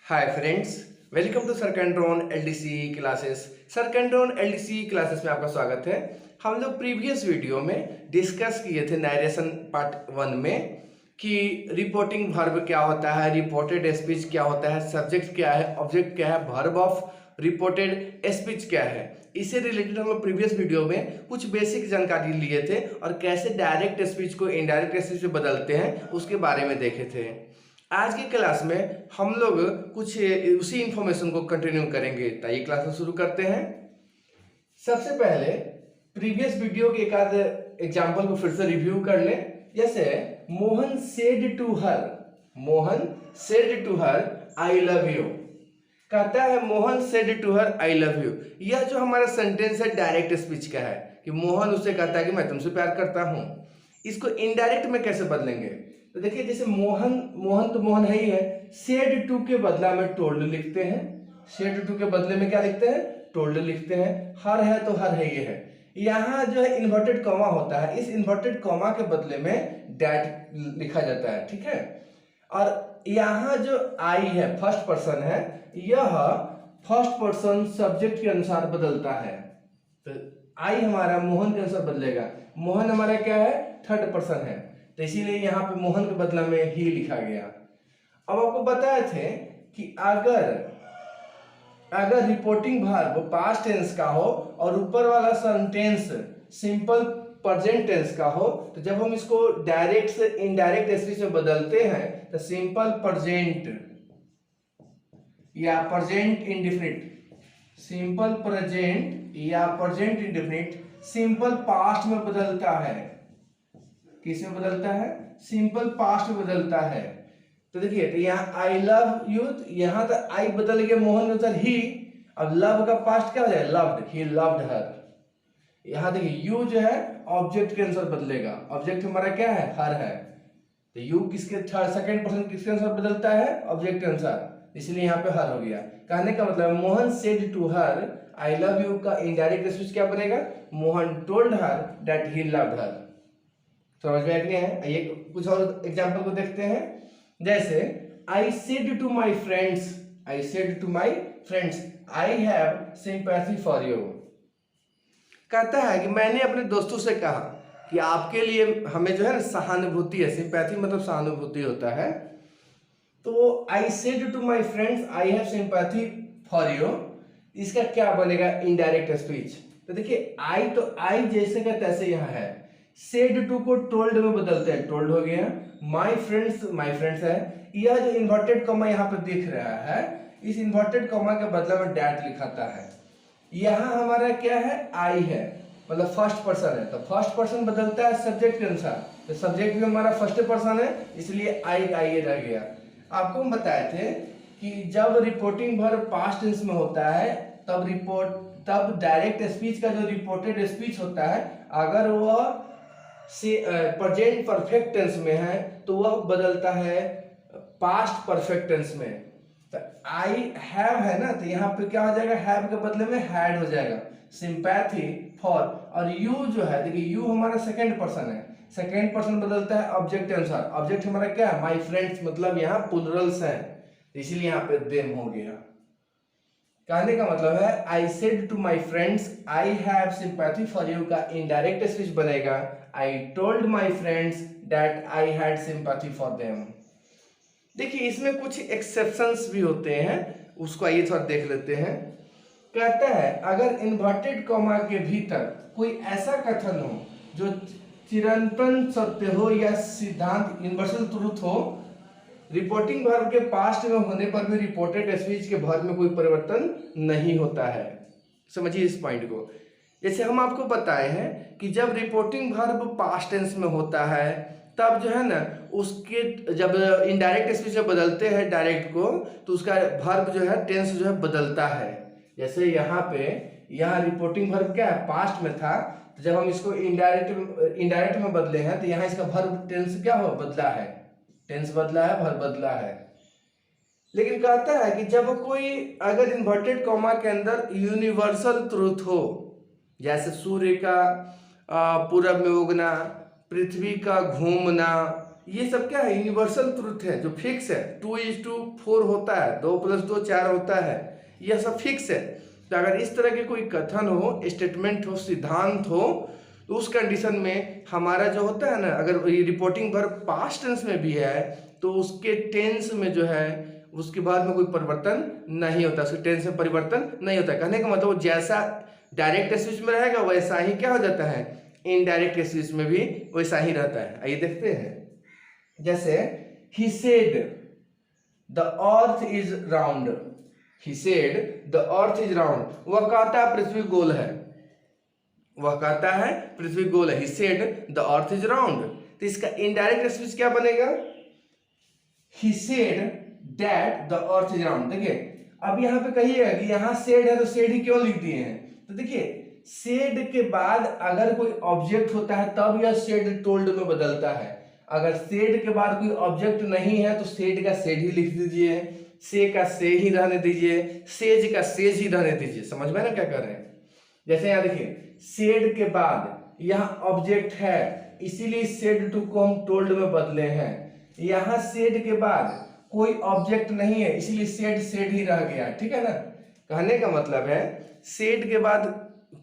Hi friends, welcome to sir Kantron LDC classes. Sir Kantron LDC classes में आपका स्वागत है। हम लोग प्रीवियस वीडियो में डिस्कस किए थे नरेशन पार्ट 1 में कि रिपोर्टिंग वर्ब क्या होता है, रिपोर्टेड स्पीच क्या होता है, सब्जेक्ट क्या है, ऑब्जेक्ट क्या है, वर्ब ऑफ रिपोर्टेड स्पीच क्या है। इससे रिलेटेड हम लोग प्रीवियस वीडियो में कुछ बेसिक जानकारी लिए थे और कैसे डायरेक्ट स्पीच को इनडायरेक्ट स्पीच में बदलते हैं उसके बारे में देखे थे। आज की क्लास में हम लोग कुछ उसी इंफॉर्मेशन को कंटिन्यू करेंगे। तो ये क्लास शुरू करते हैं। सबसे पहले प्रीवियस वीडियो के एक आध एग्जाम्पल को फिर से रिव्यू कर लें। जैसे Mohan said to her I love you. कहता है Mohan said to her I love you. यह जो हमारा सेंटेंस है डायरेक्ट स्पीच का है कि मोहन उससे कहता है कि मैं तुमसे प्यार करता हूं। इसको इनडायरेक्ट में कैसे बदलेंगे? तो देखिए, जैसे मोहन तो मोहन है ही है। सेड टू के बदला में टोल्ड लिखते हैं। सेड टू के बदले में क्या लिखते हैं? टोल्ड लिखते हैं। हर है तो हर है ये है। यहाँ जो है इन्वर्टेड कॉमा होता है, इस इन्वर्टेड कॉमा के बदले में डैट लिखा जाता है। ठीक है। और यहाँ जो आई है फर्स्ट पर्सन है, यह फर्स्ट पर्सन सब्जेक्ट के अनुसार बदलता है। तो आई हमारा मोहन के अनुसार बदलेगा। मोहन हमारा क्या है? थर्ड पर्सन है, तो इसीलिए यहाँ पे मोहन के बदला में ही लिखा गया। अब आपको बताए थे कि अगर रिपोर्टिंग वर्ब पास्ट टेंस का हो और ऊपर वाला सेंटेंस सिंपल प्रेजेंट टेंस का हो, तो जब हम इसको डायरेक्ट से इनडायरेक्ट स्पीच में बदलते हैं तो सिंपल प्रेजेंट या प्रेजेंट इंडेफिनिट, सिंपल प्रेजेंट या प्रेजेंट इंडेफिनिट सिंपल पास्ट में बदलता है। किस में बदलता है? सिंपल पास्ट में बदलता है। तो देखिए, तो यहाँ आई लव यू, यहाँ तो आई बदल गया मोहन में उधर ही। अब लव का पास्ट क्या हो जाए? लव्ड, ही लव्ड हर। यहाँ देखिए यू जो है ऑब्जेक्ट के अनुसार बदलेगा। ऑब्जेक्ट हमारा क्या है? हर है। तो यू किसके सेकंड पर्सन किसके अनुसार बदलता है? ऑब्जेक्ट के अनुसार, इसलिए यहाँ पे हर हो गया। कहने का मतलब Mohan said to her I love you का इनडायरेक्ट स्पीच क्या बनेगा? Mohan told her that he loved her. समझ में आ गया है? आइए कुछ और एग्जाम्पल को देखते हैं। जैसे I said to my friends, I said to my friends I have sympathy for you. कहता है कि मैंने अपने दोस्तों से कहा कि आपके लिए हमें जो है सहानुभूति है। सिंपैथी मतलब सहानुभूति होता है। तो I said to my friends I have sympathy for you, इसका क्या बनेगा? Indirect speech. तो देखिए, आई तो आई जैसे का तैसे यहाँ है। सेड टू को टोल्ड में बदलते हैं, टोल्ड हो गया। माई फ्रेंड्स है। यह जो इन्वर्टेड कॉमा यहाँ पे दिख रहा है, इस इन्वर्टेड कॉमा के बदला में डैट लिखाता है। यहाँ हमारा क्या है? आई है, मतलब फर्स्ट पर्सन है, तो फर्स्ट पर्सन बदलता है सब्जेक्ट के अनुसार। तो सब्जेक्ट भी हमारा फर्स्ट पर्सन है, इसलिए आई रह गया। आपको हम बताए थे कि जब रिपोर्टिंग वर्ब पास्ट टेंस में होता है तब डायरेक्ट स्पीच का जो रिपोर्टेड स्पीच होता है, अगर वह से प्रेजेंट परफेक्ट टेंस में है तो वह बदलता है पास्ट परफेक्ट टेंस में। तो आई हैव है ना, तो यहाँ पे क्या हो जाएगा? हैव के बदले में हैड हो जाएगा। सिंपैथी फॉर, और यू जो है, देखिए यू हमारा सेकंड पर्सन है। सेकंड पर्सन बदलता है ऑब्जेक्ट के अनुसार। ऑब्जेक्ट हमारा क्या है? माई फ्रेंड्स, मतलब यहाँ प्लुरल्स है, इसीलिए यहाँ पे देम हो गया। कहने का मतलब है I said to my friends I have sympathy for you का इनडायरेक्ट स्पीच बनेगा I told my friends that I had sympathy for them. देखिए, इसमें कुछ एक्सेप्शंस भी होते हैं, उसको आइए थोड़ा देख लेते हैं। कहता है अगर इन्वर्टेड कॉमा के भीतर कोई ऐसा कथन हो जो चिरंतन सत्य हो या सिद्धांत यूनिवर्सल ट्रुथ हो, रिपोर्टिंग वर्ब के पास्ट में होने पर भी रिपोर्टेड स्पीच के वर्ब में कोई परिवर्तन नहीं होता है। समझिए इस पॉइंट को। जैसे हम आपको बताए हैं कि जब रिपोर्टिंग वर्ब पास्ट टेंस में होता है तब जो है ना, उसके जब इनडायरेक्ट स्पीच में बदलते हैं डायरेक्ट को, तो उसका वर्ब जो है टेंस जो है बदलता है। जैसे यहाँ रिपोर्टिंग वर्ब क्या है? पास्ट में था, तो जब हम इसको इनडायरेक्ट में बदले हैं तो यहाँ इसका वर्ब टेंस क्या हो? बदला है। टेंस बदला है, वर्ब बदला है। लेकिन कहता है कि जब कोई अगर इन्वर्टेड कॉमा के अंदर यूनिवर्सल ट्रूथ हो, जैसे सूर्य का पूरब में उगना, पृथ्वी का घूमना, ये सब क्या है, यूनिवर्सल ट्रुथ है जो फिक्स है। 2:4 होता है, 2 + 2 4 होता है, यह सब फिक्स है। तो अगर इस तरह के कोई कथन हो, स्टेटमेंट हो, सिद्धांत हो, तो उस कंडीशन में हमारा जो होता है ना, अगर ये रिपोर्टिंग वर्ब पास्ट टेंस में भी है तो उसके टेंस में जो है उसके बाद में कोई परिवर्तन नहीं होता, उसके टेंस में परिवर्तन नहीं होता। कहने का मतलब जैसा डायरेक्ट स्पीच में रहेगा वैसा ही क्या हो जाता है, इनडायरेक्ट स्पीच में भी वैसा ही रहता है। आइए देखते हैं, जैसे he said the earth is round, he said the earth is round, वह कहता है पृथ्वी गोल है, वह कहता है पृथ्वी गोल है, he said the earth is round। तो इसका इनडायरेक्ट स्पीच क्या बनेगा, he said that the earth is round। देखिए अब यहाँ पे कहिएगा कि यहाँ said है तो said ही क्यों लिख दिए हैं, तो देखिए said के बाद अगर कोई ऑब्जेक्ट होता है तब यह said told में बदलता है। अगर said के बाद कोई ऑब्जेक्ट नहीं है तो said का said ही लिख दीजिए, से का से ही रहने दीजिए, सेज का सेज ही रहने दीजिए। समझ में ना क्या कर रहे हैं। जैसे यहाँ देखिए said के बाद यहाँ ऑब्जेक्ट है इसीलिए said to को हम told में बदले हैं। यहाँ said के बाद कोई ऑब्जेक्ट नहीं है इसीलिए said ही रह गया, ठीक है ना। कहने का मतलब है said के बाद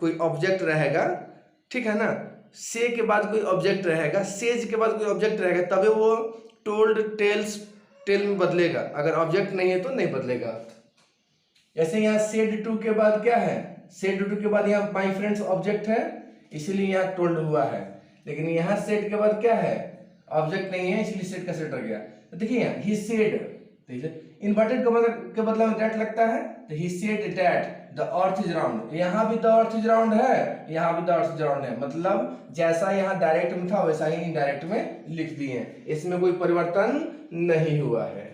कोई ऑब्जेक्ट रहेगा, ठीक है ना, से के बाद कोई ऑब्जेक्ट रहेगा, सेज के बाद कोई ऑब्जेक्ट रहेगा, तभी वो टोल्ड टेल्स टेल में बदलेगा। अगर ऑब्जेक्ट नहीं है तो नहीं बदलेगा। जैसे यहाँ सेड टू के बाद क्या है, सेड टू के बाद यहाँ माय फ्रेंड्स ऑब्जेक्ट है इसीलिए यहाँ टोल्ड हुआ है, लेकिन यहाँ सेड के बाद क्या है, ऑब्जेक्ट नहीं है इसलिए सेड का सेड रह गया। तो देखिए यहाँ ही सेड, इन्वर्टेड के बदला में दैट लगता है, तो he said that the earth is round. यहाँ भी द अर्थ इज राउंड है, यहाँ भी द अर्थ इज राउंड है, मतलब जैसा यहाँ डायरेक्ट में था वैसा ही इनडायरेक्ट में लिख दिए, इसमें कोई परिवर्तन नहीं हुआ है।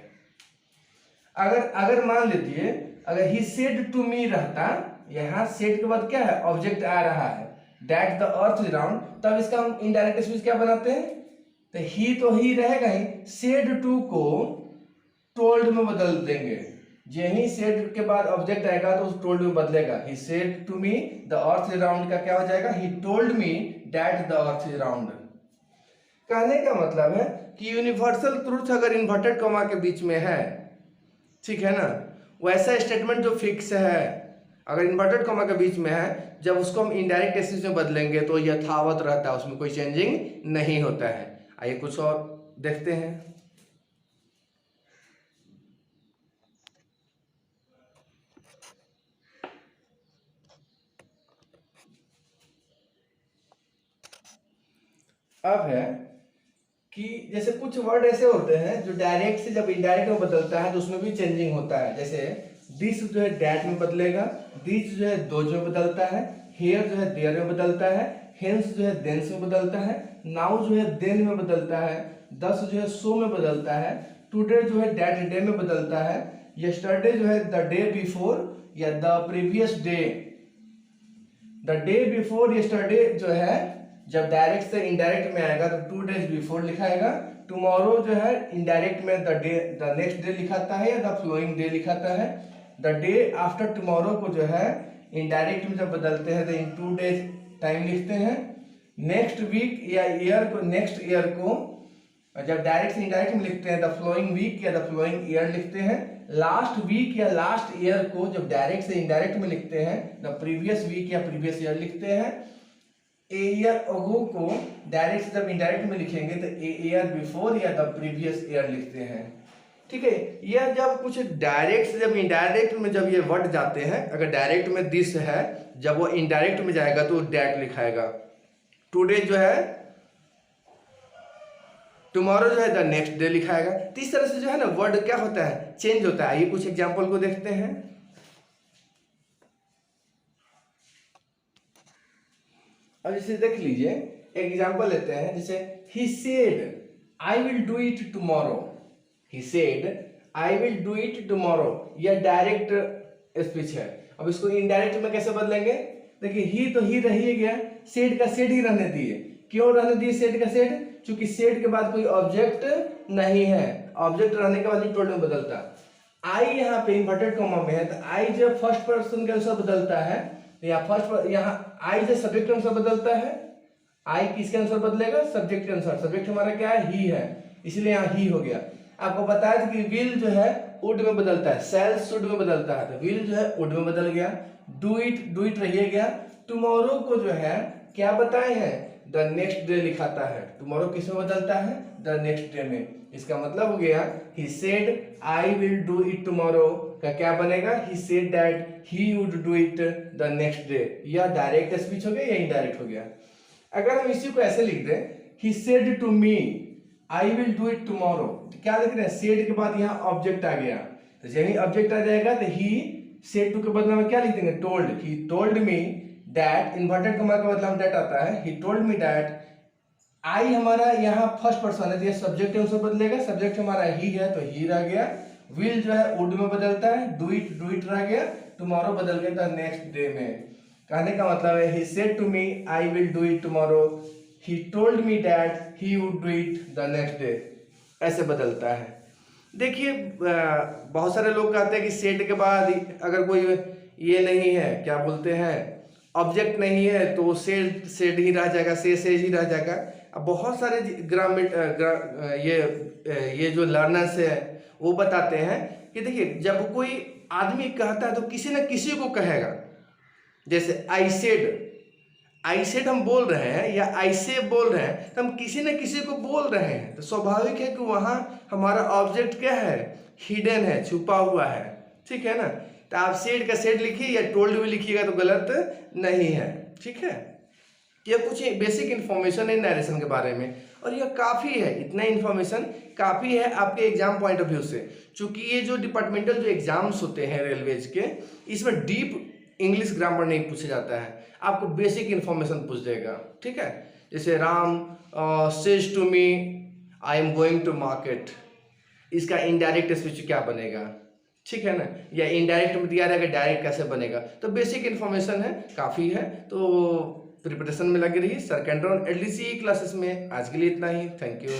अगर मान लीजिए अगर ही सेड टू मी रहता, यहाँ सेड के बाद क्या है, ऑब्जेक्ट आ रहा है that the earth is round, तब इसका हम इनडायरेक्ट स्पीच क्या बनाते हैं, तो ही रहेगा ही, सेड टू को टोल्ड में बदल देंगे। यही सेड के बाद ऑब्जेक्ट आएगा तो उस टोल्ड में बदलेगा। He said to me the earth is round का क्या हो जाएगा, he told me that the earth is round. कहने का मतलब है कि यूनिवर्सल ट्रुथ अगर इन्वर्टेड कॉमा के बीच में है, ठीक है ना, वैसा स्टेटमेंट जो फिक्स है अगर इन्वर्टेड कॉमा के बीच में है, जब उसको हम इनडायरेक्ट स्पीच में बदलेंगे तो यथावत रहता है, उसमें कोई चेंजिंग नहीं होता है। आइए कुछ और देखते हैं। अब है कि जैसे कुछ वर्ड ऐसे होते हैं जो डायरेक्ट से जब इनडायरेक्ट में बदलता है तो उसमें भी चेंजिंग होता है। जैसे दिस जो है डैट में बदलेगा, दिस जो है दोज में बदलता है, हेयर जो है देयर में बदलता है, हेंस जो है देंस में बदलता है, नाउ जो है देन में बदलता है, दस जो है सो में बदलता है, टुडे जो है दैट डे में बदलता है, यस्टरडे जो है द डे बिफोर या the previous day. The day before yesterday जो है जब डायरेक्ट से इनडायरेक्ट में आएगा तो 2 days बिफोर लिखाएगा। टुमारो जो है इनडायरेक्ट में द नेक्स्ट डे लिखाता है या द फ्लोइंग डे लिखाता है। द डे आफ्टर टुमारो को जो है इनडायरेक्ट में जब बदलते हैं तो इन 2 days टाइम लिखते हैं। नेक्स्ट वीक या ईयर को, नेक्स्ट ईयर को जब डायरेक्ट से इनडायरेक्ट में लिखते हैं द फ्लोइंग वीक या द फ्लोइंग ईयर लिखते हैं। लास्ट वीक या लास्ट ईयर को जब डायरेक्ट से इनडायरेक्ट में लिखते हैं द प्रीवियस वीक या प्रीवियस ईयर लिखते हैं। ए ईयर अगो को डायरेक्ट से जब इनडायरेक्ट में लिखेंगे तो ए ईयर बिफोर या द प्रीवियस ईयर लिखते हैं, ठीक है। यह जब कुछ डायरेक्ट से जब इनडायरेक्ट में जब ये वर्ड जाते हैं, अगर डायरेक्ट में दिस है जब वो इनडायरेक्ट में जाएगा तो दैट लिखाएगा। टुडे जो है टुमारो जो है द नेक्स्ट डे लिखाएगा। तो इस तरह से जो है ना वर्ड क्या होता है, चेंज होता है। ये कुछ एग्जांपल को देखते हैं। अब जैसे देख लीजिए एग्जांपल लेते हैं, जैसे he said I will do it tomorrow, he said I will do it tomorrow, यह डायरेक्ट स्पीच है। अब इसको इनडायरेक्ट में कैसे बदलेंगे, देखिए ही तो ही रह ही गया, सेड का सेड ही रहने दिए। क्यों रहने दिए सेड का सेड, क्योंकि सेड के बाद कोई ऑब्जेक्ट नहीं है, ऑब्जेक्ट रहने के बाद ही टोल्ड में बदलता। आई यहाँ पे इन्वर्टेड कॉमा में है तो आई जब फर्स्ट पर्सन के अनुसार बदलता है या फर्स्ट यहाँ आई जब सब्जेक्ट के अनुसार बदलता है, आई किसके अनुसार बदलेगा, सब्जेक्ट के अनुसार। सब्जेक्ट हमारा क्या है, ही है। इसलिए यहाँ ही हो गया। आपको बताया था कि विल जो है वुड में बदलता है, शैल शुड में बदलता है, तो विल जो है वुड में बदल गया। डू इट रहिए गया। टुमारो को जो है क्या बताए हैं, द नेक्स्ट डे लिखाता है। टुमारो किस में बदलता है, द नेक्स्ट डे में। इसका मतलब हो गया he said I will do it tomorrow का क्या बनेगा, he said that he would do it the next day. यह डायरेक्ट स्पीच हो गया या इनडायरेक्ट हो गया। अगर हम इसी को ऐसे लिख दें, he said to me I will do it tomorrow, क्या लिख रहे हैं, सेड के बाद यहाँ ऑब्जेक्ट आ गया, तो जब ही ऑब्जेक्ट आ जाएगा तो ही सेड टू के बदले में क्या लिख देंगे, told. He told me that, inverted comma का बदला में दैट आता है, ही टोल्ड मी दैट। आई हमारा यहाँ फर्स्ट पर्सन है, तो ये सब्जेक्ट है, उसे बदलेगा, सब्जेक्ट हमारा ही है तो ही रह गया। विल जो है वुड में बदलता है, डू इट रह गया, टुमारो बदल गया द नेक्स्ट डे में। कहने का मतलब है he said to me I will do it tomorrow, he told me that he would do it the next day, ऐसे बदलता है। देखिए बहुत सारे लोग कहते हैं कि सेड के बाद अगर कोई ये नहीं है, क्या बोलते हैं, ऑब्जेक्ट नहीं है तो सेड ही रह जाएगा, से ही रह जाएगा। अब बहुत सारे ये जो लर्नर्स है वो बताते हैं कि देखिए जब कोई आदमी कहता है तो किसी न किसी को कहेगा। जैसे आई सेड हम बोल रहे हैं या आई से बोल रहे हैं तो हम किसी न किसी को बोल रहे हैं, तो स्वाभाविक है कि वहाँ हमारा ऑब्जेक्ट क्या है, हिडन है, छुपा हुआ है, ठीक है ना। तो आप सेड का सेड लिखिए या टोल्ड भी लिखिएगा तो गलत नहीं है, ठीक है। यह कुछ बेसिक इन्फॉर्मेशन है नरेशन के बारे में, और यह काफ़ी है, इतना इन्फॉर्मेशन काफ़ी है आपके एग्जाम पॉइंट ऑफ व्यू से। चूंकि ये जो डिपार्टमेंटल जो एग्जाम्स होते हैं रेलवेज के, इसमें डीप इंग्लिश ग्रामर नहीं पूछा जाता है, आपको बेसिक इन्फॉर्मेशन पूछ देगा, ठीक है। जैसे Ram says to me I am going to market, इसका इनडायरेक्ट स्पीच क्या बनेगा, ठीक है ना, या इनडायरेक्ट में दिया रहेगा, डायरेक्ट कैसे बनेगा। तो बेसिक इन्फॉर्मेशन है, काफ़ी है, तो प्रिपरेशन में लगी रही। सर कैंड्रॉन एडलीसी क्लासेस में आज के लिए इतना ही। Thank you.